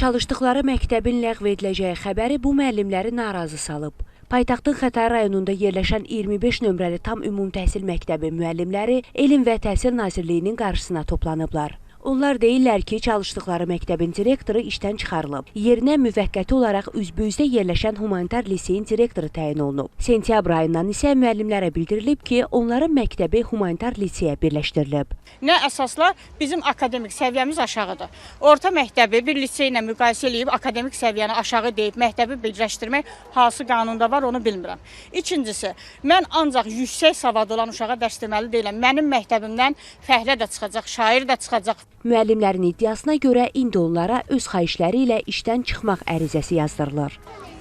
Çalışdıqları məktəbin ləğv ediləcəyi xəbəri bu müəllimləri narazı salıb. Paytaxtın Xətai rayonunda yerləşən 25 nömrəli tam ümumi təhsil məktəbi müəllimləri Elm və Təhsil Nazirliyinin qarşısına toplanıblar. Onlar deyirlər ki, çalışdıqları məktəbin direktoru işdən çıxarılıb. Yerinə müvəqqəti olaraq Üzbüyüzdə yerləşən humanitar liseyin direktoru təyin olunub. Sentyabr ayından isə müəllimlərə bildirilib ki, onların məktəbi humanitar liseyə birləşdirilib. Nə əsasla bizim akademik səviyyəmiz aşağıdır. Orta məktəbi bir lisey ilə müqayisə edib akademik səviyyəni aşağı deyib məktəbi birləşdirmək hansı qanunda var onu bilmirəm. İkincisi, mən ancaq yüksək savad olan uşağa dərs deməli deyiləm. Mənim məktəbimdən fəhlə də çıxacaq, şair də çıxacaq. Müəllimlərin iddiasına görə indi onlara öz xahişləri ilə işdən çıxmaq ərizəsi yazdırılır.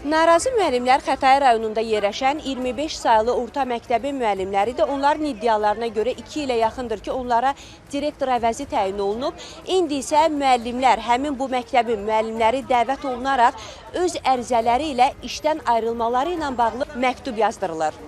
Narazı müəllimlər Xətai rayonunda yerləşən 25 saylı orta məktəbin müəllimləri də onların iddialarına görə 2 ilə yaxındır ki, onlara direktor əvəzi təyin olunub. İndi isə müəllimlər həmin bu məktəbin müəllimləri dəvət olunaraq öz ərizələri ilə işdən ayrılmaları ilə bağlı məktub yazdırılır.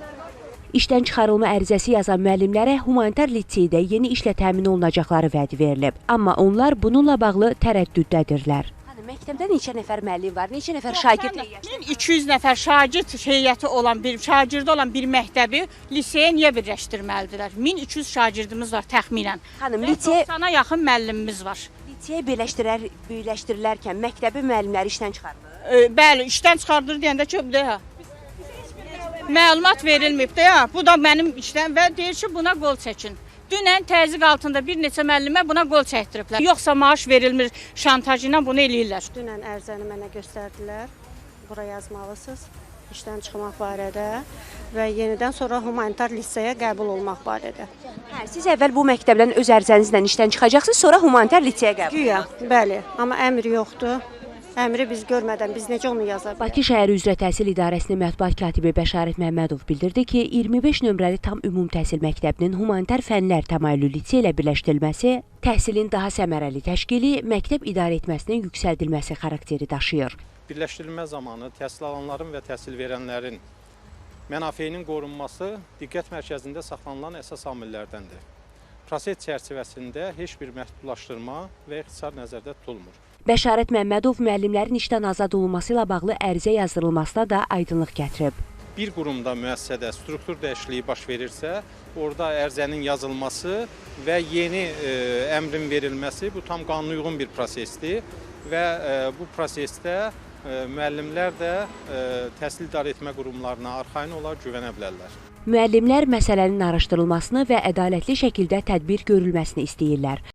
İşdən çıxarılma ərizəsi yazan müəllimlərə humanitar liseydə yeni işlə təmin olunacaqları vəd verilib. Amma onlar bununla bağlı tərəddüddədirlər. Məktəbdə neçə nəfər müəllim var, neçə nəfər şagird? 1200 nəfər şagird heyəti olan şagirdi olan bir məktəbi liseyə niyə birləşdirməlidirlər? 1300 şagirdimiz var təxminən. Xanım, lisey 90-a yaxın müəllimimiz var. Liseyə birləşdirilərkən məktəbi müəllimləri işdən çıxarılır. Bəli, işdən çıxardır deyəndə ki, məlumat verilməyib də ya. Bu da mənim işdən və deyir ki, buna qol çəkin. Dünən təzyiq altında bir neçə müəllimə buna qol çəkdiriblər. Yoxsa maaş verilmir, şantaj ilə bunu eləyirlər. Dünən ərizəni mənə göstərdilər. Bura yazmalısınız işdən çıxmaq barədə və yenidən sonra humanitar liseyə qəbul olmaq barədə. Siz əvvəl bu məktəbdən öz ərizənizlə işdən çıxacaqsınız, sonra humanitar liseyə qəbul. Güya, bəli, amma əmr yoxdur. Əmri biz görmədən biz necə onu yaza bilərik? Bakı şəhəri üzrə təhsil idarəsinin mətbuat katibi Bəşarət Məmmədov bildirdi ki, 25 nömrəli tam ümumi təhsil məktəbinin humanitar fənlər təmayüllü lisey ilə birləşdirilməsi təhsilin daha səmərəli təşkili, məktəb idarə etməsinin yüksəldilməsi xarakteri daşıyır. Birləşdirilmə zamanı təhsil alanların və təhsil verənlərin mənafeyinin qorunması diqqət mərkəzində saxlanılan əsas amillərdəndir. Proses çərçivəsində heç bir məhdudlaşdırma və ixtisar nəzərdə tutulmur. Bəşarət Məmmədov müəllimlərin işdən azad olunması ilə bağlı ərizə yazdırılmasına da aydınlıq gətirib. Bir qurumda, müəssisədə struktur dəyişikliyi baş verirsə, orada ərizənin yazılması və yeni əmrin verilməsi bu tam qanuna uyğun bir prosesdir və bu prosesdə müəllimlər də təhsil idarə etmə qurumlarına arxayın olaraq güvənə bilərlər. Müəllimlər məsələnin araşdırılmasını və ədalətli şəkildə tədbir görülməsini istəyirlər.